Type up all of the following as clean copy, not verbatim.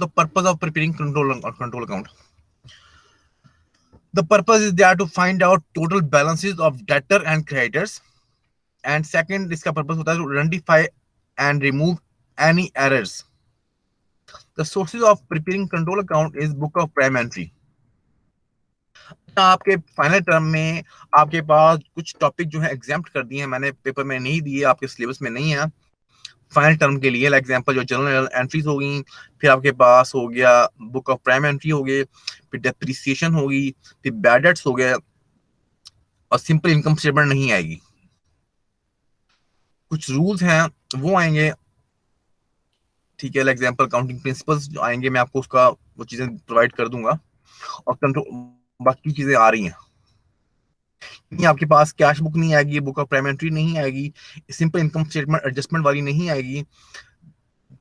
The purpose of preparing control account. The purpose is there to find out total balances of debtor and creditors. And second, इसका purpose होता है to identify and remove any errors. The sources of preparing control account is book of prime entry. आपके final term में आपके पास कुछ topic जो है exempt कर दिए हैं, मैंने पेपर में नहीं दिए, आपके सिलेबस में नहीं है फाइनल टर्म के लिए. लाइक एग्जांपल जो जनरल एंट्रीज होगी, फिर आपके पास हो गया बुक ऑफ प्राइम एंट्री हो गए, फिर डेप्रिसिएशन होगी, फिर बैड डेट्स हो गए, और सिंपल इनकम स्टेटमेंट नहीं आएगी. कुछ रूल्स हैं वो आएंगे, ठीक है. एग्जांपल काउंटिंग प्रिंसिपल्स जो आएंगे, मैं आपको उसका वो चीजें प्रोवाइड कर दूंगा. और कंट्रोल बाकी चीजें आ रही हैं. आपके पास कैश बुक नहीं आएगी, बुक ऑफ प्राइम एंट्री नहीं आएगी, सिंपल इनकम स्टेटमेंट एडजस्टमेंट वाली नहीं आएगी,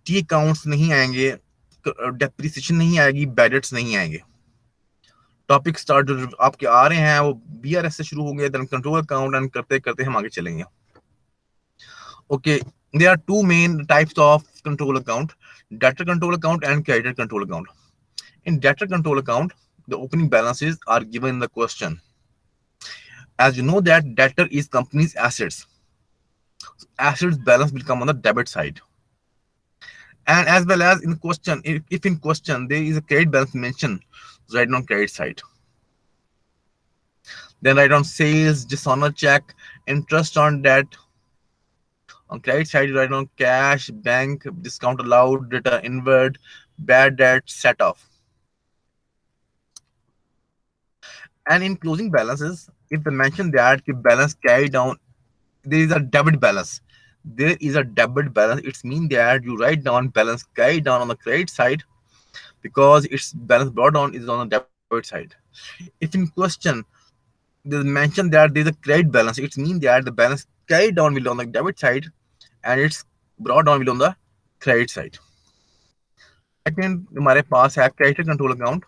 टी अकाउंट्स नहीं आएंगे, डेप्रिसिएशन नहीं आएगी, बैड डेट्स नहीं आएंगे. टॉपिक स्टार्ट जो आपके आ रहे हैं वो बीआरएस से शुरू होंगे, देन कंट्रोल अकाउंट, एंड करते करते हम आगे चलेंगे. Okay, there are two main types of control account: debtor control account and creditor control account. In debtor control account, the opening balances are given in the question. As you know that debtor is company's assets. Assets balance will come on the debit side. And as well as in question, if in question there is a credit balance mentioned, write on credit side. Then write on sales, dishonor check, interest on debt. On credit side, write on cash, bank, discount allowed, return inward, bad debt, set off. And in closing balances, if the mention that the balance carried down, there is a debit balance. There is a debit balance. It means that you write down balance carried down on the credit side because its balance brought down is on the debit side. If in question there's mention that there's a credit balance, it means that the balance carried down will be on the debit side and it's brought down will be on the credit side. Second, हमारे पास है creditor control account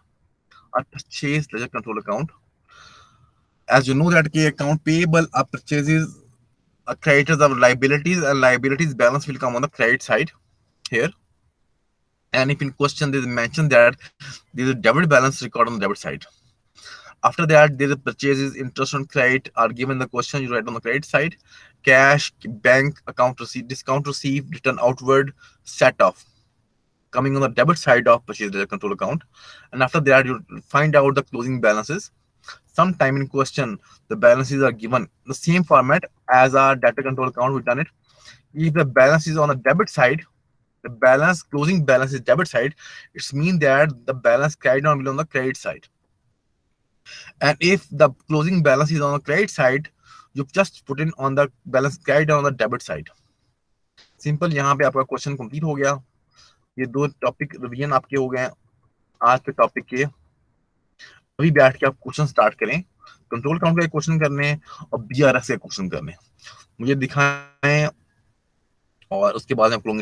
और purchase ledger control account. As you know that the account payable are purchases, creditors are liabilities, and liabilities balance will come on the credit side here. And if in question there is mentioned that there is a debit balance record on the debit side. After that, there is purchases, interest on credit are given the question, you write on the credit side. Cash, bank, account receipt, discount received, return outward, set off, coming on the debit side of purchase ledger control account. And after that, you find out the closing balances. Sometime in question, the balances are given the same format as our debtor control account. We've done it. If the balance is on the debit side, the balance closing balance is debit side. It means that the balance carried on will be on the credit side. And if the closing balance is on the credit side, you just put in on the balance carried on the debit side. Simple. यहाँ पे आपका question complete हो गया. ये दो topic revision आपके हो गए आज के टॉपिक के. अभी बैठ के आप क्वेश्चन स्टार्ट करें. कंट्रोल अकाउंट का क्वेश्चन करने और बीआरएस के क्वेश्चन करने मुझे दिखाएं, और उसके बाद हम लोग